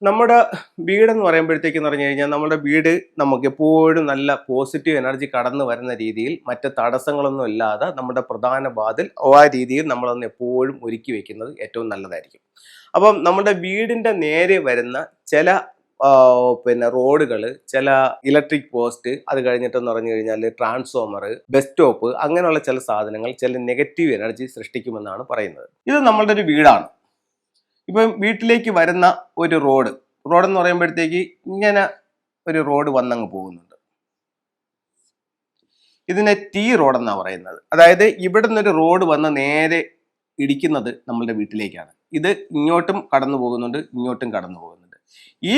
നമ്മുടെ വീടെന്ന് പറയുമ്പോഴത്തേക്കെന്ന് പറഞ്ഞു കഴിഞ്ഞാൽ നമ്മുടെ വീട് നമുക്ക് എപ്പോഴും നല്ല പോസിറ്റീവ് എനർജി കടന്നു വരുന്ന രീതിയിൽ മറ്റ് തടസ്സങ്ങളൊന്നും ഇല്ലാതെ നമ്മുടെ പ്രധാന വാതിൽ ആ രീതിയിൽ നമ്മളൊന്ന് എപ്പോഴും ഒരുക്കി വെക്കുന്നത് ഏറ്റവും നല്ലതായിരിക്കും. അപ്പം നമ്മുടെ വീടിന്റെ നേരെ വരുന്ന ചില റോഡുകൾ, ചില ഇലക്ട്രിക് പോസ്റ്റ്, അത് കഴിഞ്ഞിട്ടെന്ന് പറഞ്ഞു കഴിഞ്ഞാൽ ട്രാൻസ്ഫോമർ, ബസ് സ്റ്റോപ്പ്, അങ്ങനെയുള്ള ചില സാധനങ്ങൾ ചില നെഗറ്റീവ് എനർജി സൃഷ്ടിക്കുമെന്നാണ് പറയുന്നത്. ഇത് നമ്മളുടെ ഒരു വീടാണ്. ഇപ്പം വീട്ടിലേക്ക് വരുന്ന ഒരു റോഡെന്ന് പറയുമ്പോഴത്തേക്ക് ഇങ്ങനെ ഒരു റോഡ് വന്നങ്ങ് പോകുന്നുണ്ട്. ഇതിനെ ടി റോഡെന്നാണ് പറയുന്നത്. അതായത് ഇവിടെ നിന്നൊരു റോഡ് വന്ന് നേരെ ഇടിക്കുന്നത് നമ്മളുടെ വീട്ടിലേക്കാണ്. ഇത് ഇങ്ങോട്ടും കടന്നു പോകുന്നുണ്ട്, ഇങ്ങോട്ടും കടന്നു പോകുന്നുണ്ട്. ഈ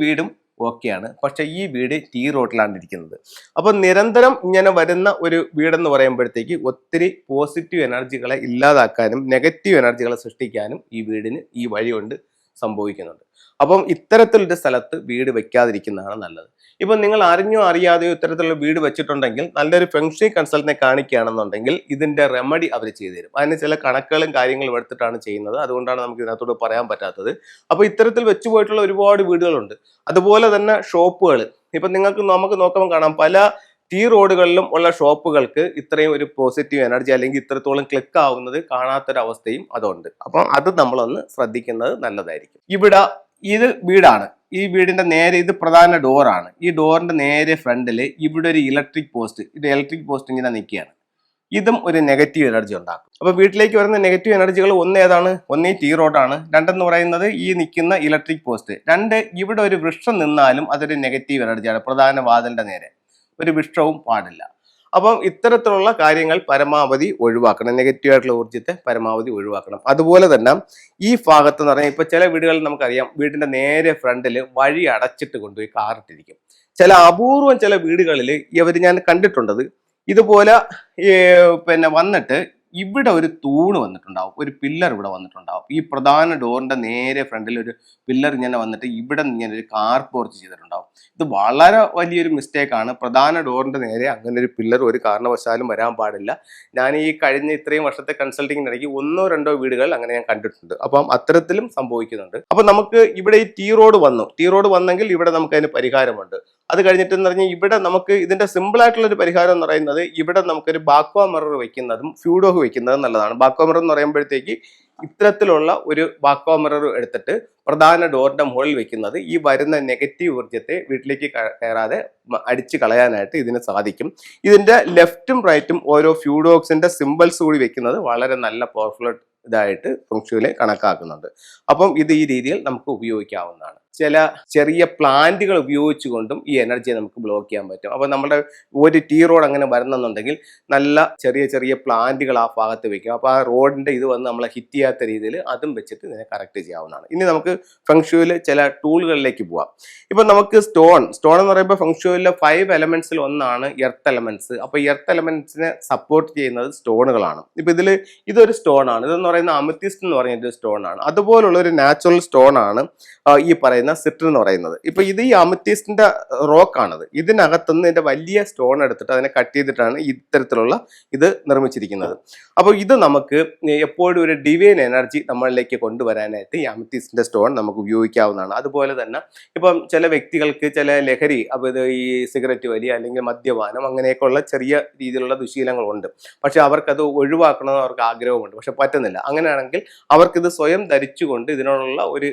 വീടും ഓക്കെയാണ്. പക്ഷെ ഈ വീട് ടി റോഡിലാണ് ഇരിക്കുന്നത്. അപ്പൊ നിരന്തരം ഇങ്ങനെ വരുന്ന ഒരു വീടെന്ന് പറയുമ്പോഴത്തേക്ക് ഒത്തിരി പോസിറ്റീവ് എനർജികളെ ഇല്ലാതാക്കാനും നെഗറ്റീവ് എനർജികളെ സൃഷ്ടിക്കാനും ഈ വീടിന് ഈ വഴി കൊണ്ട് സംഭവിക്കുന്നുണ്ട്. അപ്പം ഇത്തരത്തിലൊരു സ്ഥലത്ത് വീട് വെക്കാതിരിക്കുന്നതാണ് നല്ലത്. ഇപ്പൊ നിങ്ങൾ അറിഞ്ഞോ അറിയാതെയോ ഇത്തരത്തിലുള്ള വീട് വെച്ചിട്ടുണ്ടെങ്കിൽ നല്ലൊരു ഫെങ്ഷി കൺസൾട്ടിനെ കാണിക്കുകയാണെന്നുണ്ടെങ്കിൽ ഇതിന്റെ റെമഡി അവർ ചെയ്തു തരും. അതിന് ചില കണക്കുകളും കാര്യങ്ങളും എടുത്തിട്ടാണ് ചെയ്യുന്നത്. അതുകൊണ്ടാണ് നമുക്ക് ഇതിനകത്തോട് പറയാൻ പറ്റാത്തത്. അപ്പൊ ഇത്തരത്തിൽ വെച്ചു പോയിട്ടുള്ള ഒരുപാട് വീടുകളുണ്ട്. അതുപോലെ തന്നെ ഷോപ്പുകൾ. ഇപ്പൊ നമുക്ക് നോക്കുമ്പോൾ കാണാം, പല ടി റോഡുകളിലും ഉള്ള ഷോപ്പുകൾക്ക് ഇത്രയും ഒരു പോസിറ്റീവ് എനർജി അല്ലെങ്കിൽ ഇത്രത്തോളം ക്ലിക്ക് ആവുന്നത് കാണാത്തൊരവസ്ഥയും അതുണ്ട്. അപ്പം അത് നമ്മളൊന്ന് ശ്രദ്ധിക്കുന്നത് നല്ലതായിരിക്കും. ഇത് വീടാണ്. ഈ വീടിന്റെ നേരെ ഇത് പ്രധാന ഡോറാണ്. ഈ ഡോറിന്റെ നേരെ ഫ്രണ്ടിൽ ഇവിടെ ഒരു ഇലക്ട്രിക് പോസ്റ്റ് ഇങ്ങനെ നിൽക്കുകയാണ്. ഇതും ഒരു നെഗറ്റീവ് എനർജി ഉണ്ടാക്കും. അപ്പൊ വീട്ടിലേക്ക് വരുന്ന നെഗറ്റീവ് എനർജികൾ ഒന്ന് ടി റോഡാണ്, രണ്ടെന്ന് പറയുന്നത് ഈ നിൽക്കുന്ന ഇലക്ട്രിക് പോസ്റ്റ്, രണ്ട് ഇവിടെ ഒരു വൃക്ഷം നിന്നാലും അതൊരു നെഗറ്റീവ് എനർജിയാണ്. പ്രധാന വാതിലിന്റെ നേരെ ഒരു വൃക്ഷവും പാടില്ല. അപ്പം ഇത്തരത്തിലുള്ള കാര്യങ്ങൾ പരമാവധി ഒഴിവാക്കണം. നെഗറ്റീവ് ആയിട്ടുള്ള ഊർജ്ജത്തെ പരമാവധി ഒഴിവാക്കണം. അതുപോലെ തന്നെ ഈ ഭാഗത്ത് എന്ന് പറഞ്ഞാൽ ഇപ്പൊ ചില വീടുകളിൽ നമുക്കറിയാം, വീടിന്റെ നേരെ ഫ്രണ്ടിൽ വഴി അടച്ചിട്ട് കൊണ്ടുപോയി കാറിട്ടിരിക്കും. അപൂർവം ചില വീടുകളിൽ ഞാൻ കണ്ടിട്ടുണ്ടത് ഇതുപോലെ വന്നിട്ട് ഇവിടെ ഒരു തൂണ് വന്നിട്ടുണ്ടാവും, ഒരു പില്ലർ ഇവിടെ വന്നിട്ടുണ്ടാവും. ഈ പ്രധാന ഡോറിന്റെ നേരെ ഫ്രണ്ടിൽ ഒരു പില്ലർ ഇങ്ങനെ വന്നിട്ട് ഇവിടെ ഇങ്ങനെ ഒരു കാർ പോർച്ച് ചെയ്തിട്ടുണ്ടാവും. ഇത് വളരെ വലിയൊരു മിസ്റ്റേക്കാണ്. പ്രധാന ഡോറിന്റെ നേരെ അങ്ങനെ ഒരു പില്ലർ ഒരു കാരണവശാലും വരാൻ പാടില്ല. ഞാൻ ഈ കഴിഞ്ഞ ഇത്രയും വർഷത്തെ കൺസൾട്ടിങ്ങിനിടയ്ക്ക് 1-2 വീടുകൾ അങ്ങനെ ഞാൻ കണ്ടിട്ടുണ്ട്. അപ്പം അത്തരത്തിലും സംഭവിക്കുന്നുണ്ട്. അപ്പൊ നമുക്ക് ഇവിടെ ഈ ടി റോഡ് വന്നെങ്കിൽ ഇവിടെ നമുക്ക് അതിന് പരിഹാരമുണ്ട്. അത് കഴിഞ്ഞിട്ടെന്ന് പറഞ്ഞാൽ ഇവിടെ നമുക്ക് ഇതിന്റെ സിമ്പിൾ ആയിട്ടുള്ള ഒരു പരിഹാരം എന്ന് പറയുന്നത്, ഇവിടെ നമുക്കൊരു ബാക്വാ മിറർ വെക്കുന്നതും ഫ്യൂഡോഗ് വെക്കുന്നതും നല്ലതാണ്. ബാക്വാ മിറർ എന്ന് പറയുമ്പോഴത്തേക്ക് ഇത്തരത്തിലുള്ള ഒരു ബാക്വാ മിറർ എടുത്തിട്ട് പ്രധാന ഡോറിന്റെ മുകളിൽ വെക്കുന്നത് ഈ വരുന്ന നെഗറ്റീവ് ഊർജ്ജത്തെ വീട്ടിലേക്ക് കയറാതെ അടിച്ചു കളയാനായിട്ട് ഇതിന് സാധിക്കും. ഇതിന്റെ ലെഫ്റ്റും റൈറ്റും ഓരോ ഫ്യൂഡോക്സിന്റെ സിമ്പിൾസ് കൂടി വെക്കുന്നത് വളരെ നല്ല പവർഫുൾ ഇതായിട്ട് ഫെങ്ഷുയിലെ കണക്കാക്കുന്നുണ്ട്. അപ്പം ഇത് ഈ രീതിയിൽ നമുക്ക് ഉപയോഗിക്കാവുന്നതാണ്. ചില ചെറിയ പ്ലാന്റുകൾ ഉപയോഗിച്ചുകൊണ്ടും ഈ എനർജിയെ നമുക്ക് ബ്ലോക്ക് ചെയ്യാൻ പറ്റും. അപ്പോൾ നമ്മുടെ ഒരു ടി റോഡ് അങ്ങനെ വരുന്നെന്നുണ്ടെങ്കിൽ നല്ല ചെറിയ പ്ലാന്റുകൾ ആ ഭാഗത്ത് വെക്കുക. അപ്പോൾ ആ റോഡിന്റെ ഇത് വന്ന് നമ്മളെ ഹിറ്റ് ചെയ്യാത്ത രീതിയിൽ അതും വെച്ചിട്ട് ഇതിനെ കറക്റ്റ് ചെയ്യാവുന്നതാണ്. ഇനി നമുക്ക് ഫെങ്ഷുയിൽ ചില ടൂളുകളിലേക്ക് പോവാം. ഇപ്പൊ നമുക്ക് സ്റ്റോൺ എന്ന് പറയുമ്പോൾ ഫെങ്ഷുയിലെ 5 എലമെന്റ്സിൽ ഒന്നാണ് എർത്ത് എലമെന്റ്സ്. അപ്പോൾ എർത്ത് എലമെന്റ്സിനെ സപ്പോർട്ട് ചെയ്യുന്നത് സ്റ്റോണുകളാണ്. ഇപ്പൊ ഇതൊരു സ്റ്റോൺ ആണ്. ഇതെന്ന് പറയുന്ന അമത്തിസ്റ്റ് എന്ന് പറഞ്ഞൊരു സ്റ്റോൺ ആണ്. അതുപോലുള്ള ഒരു നാച്ചുറൽ സ്റ്റോൺ ആണ് ഈ പറയുന്ന സിട്രിൻ എന്ന് പറയുന്നത്. ഇപ്പൊ ഇത് ഈ അമത്തിസ്റ്റിന്റെ റോക്കാണത്. ഇതിനകത്തുനിന്ന് ഇതിന്റെ വലിയ സ്റ്റോൺ എടുത്തിട്ട് അതിനെ കട്ട് ചെയ്തിട്ടാണ് ഇത്തരത്തിലുള്ള ഇത് നിർമ്മിച്ചിരിക്കുന്നത്. അപ്പോൾ ഇത് നമുക്ക് എപ്പോഴും ഒരു ഡിവൈൻ എനർജി നമ്മളിലേക്ക് കൊണ്ടുവരാനായിട്ട് ഈ അമത്തിസ്റ്റിന്റെ സ്റ്റോൺ നമുക്ക് ഉപയോഗിക്കാവുന്നതാണ്. അതുപോലെ തന്നെ ഇപ്പം ചില വ്യക്തികൾക്ക് ചില ലഹരി, അപ്പോൾ ഇത് ഈ സിഗരറ്റ് വലി അല്ലെങ്കിൽ മദ്യപാനം അങ്ങനെയൊക്കെയുള്ള ചെറിയ രീതിയിലുള്ള ദുശീലങ്ങളുണ്ട്. പക്ഷെ അവർക്കത് ഒഴിവാക്കണമെന്ന് അവർക്ക് ആഗ്രഹമുണ്ട്, പക്ഷെ പറ്റുന്നില്ല. അങ്ങനെയാണെങ്കിൽ അവർക്കിത് സ്വയം ധരിച്ചുകൊണ്ട് ഇതിനോടുള്ള ഒരു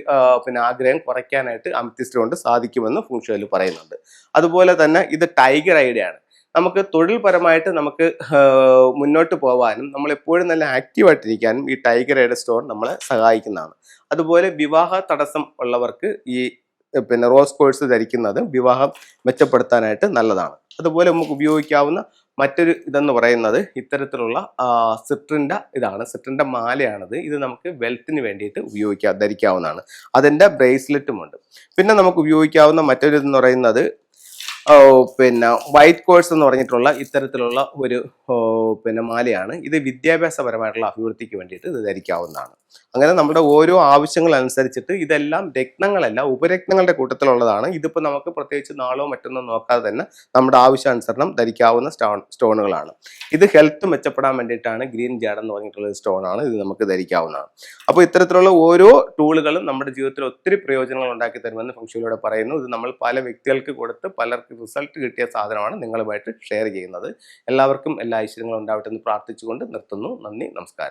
ആഗ്രഹം കുറയ്ക്കാനായിട്ട് അമത്തിസ്റ്റ് കൊണ്ട് സാധിക്കുമെന്ന് ഫെങ്ഷുയിൽ പറയുന്നുണ്ട്. അതുപോലെ തന്നെ ഇത് ടൈഗർ ഐഡിയാണ്. നമുക്ക് തൊഴിൽപരമായിട്ട് നമുക്ക് മുന്നോട്ട് പോകാനും നമ്മൾ എപ്പോഴും നല്ല ആക്റ്റീവായിട്ടിരിക്കാനും ഈ ടൈഗർ ഐഡ സ്റ്റോൺ നമ്മളെ സഹായിക്കുന്നതാണ്. അതുപോലെ വിവാഹ തടസ്സം ഉള്ളവർക്ക് ഈ റോസ് കോഴ്സ് ധരിക്കുന്നത് വിവാഹം മെച്ചപ്പെടുത്താനായിട്ട് നല്ലതാണ്. അതുപോലെ നമുക്ക് ഉപയോഗിക്കാവുന്ന മറ്റൊരു ഇതെന്ന് പറയുന്നത് ഇത്തരത്തിലുള്ള സിട്രിന്റെ മാലയാണത്. ഇത് നമുക്ക് വെൽത്തിന് വേണ്ടിയിട്ട് ധരിക്കാവുന്നതാണ്. അതിൻ്റെ ബ്രേസ്ലെറ്റും ഉണ്ട്. പിന്നെ നമുക്ക് ഉപയോഗിക്കാവുന്ന മറ്റൊരു ഇതെന്ന് പറയുന്നത് വൈറ്റ് കോഴ്സ് എന്ന് പറഞ്ഞിട്ടുള്ള ഇത്തരത്തിലുള്ള ഒരു മാലയാണ്. ഇത് വിദ്യാഭ്യാസപരമായിട്ടുള്ള അഭിവൃദ്ധിക്ക് വേണ്ടിയിട്ട് ഇത് ധരിക്കാവുന്നതാണ്. അങ്ങനെ നമ്മുടെ ഓരോ ആവശ്യങ്ങൾ അനുസരിച്ചിട്ട് ഇതെല്ലാം രത്നങ്ങളല്ല, ഉപരത്നങ്ങളുടെ കൂട്ടത്തിലുള്ളതാണ്. ഇതിപ്പോൾ നമുക്ക് പ്രത്യേകിച്ച് നാളോ മറ്റൊന്നോ നോക്കാതെ തന്നെ നമ്മുടെ ആവശ്യാനുസരണം ധരിക്കാവുന്ന സ്റ്റോണുകളാണ്. ഇത് ഹെൽത്ത് മെച്ചപ്പെടാൻ വേണ്ടിയിട്ടാണ് ഗ്രീൻ ജാഡ് എന്ന് പറഞ്ഞിട്ടുള്ള സ്റ്റോണാണ്. ഇത് നമുക്ക് ധരിക്കാവുന്നതാണ്. അപ്പോൾ ഇത്തരത്തിലുള്ള ഓരോ ടൂളുകളും നമ്മുടെ ജീവിതത്തിൽ ഒത്തിരി പ്രയോജനങ്ങൾ ഉണ്ടാക്കി തരുമെന്ന് ഫെങ്ഷുയിലൂടെ പറയുന്നു. ഇത് നമ്മൾ പല വ്യക്തികൾക്ക് കൊടുത്ത് പലർക്ക് റിസൾട്ട് കിട്ടിയ സാധനമാണ് നിങ്ങളുമായിട്ട് ഷെയർ ചെയ്യുന്നത്. എല്ലാവർക്കും എല്ലാ ഐശ്വര്യങ്ങളും ഉണ്ടാവട്ടെ എന്ന് പ്രാർത്ഥിച്ചുകൊണ്ട് നിർത്തുന്നു. നന്ദി, നമസ്കാരം.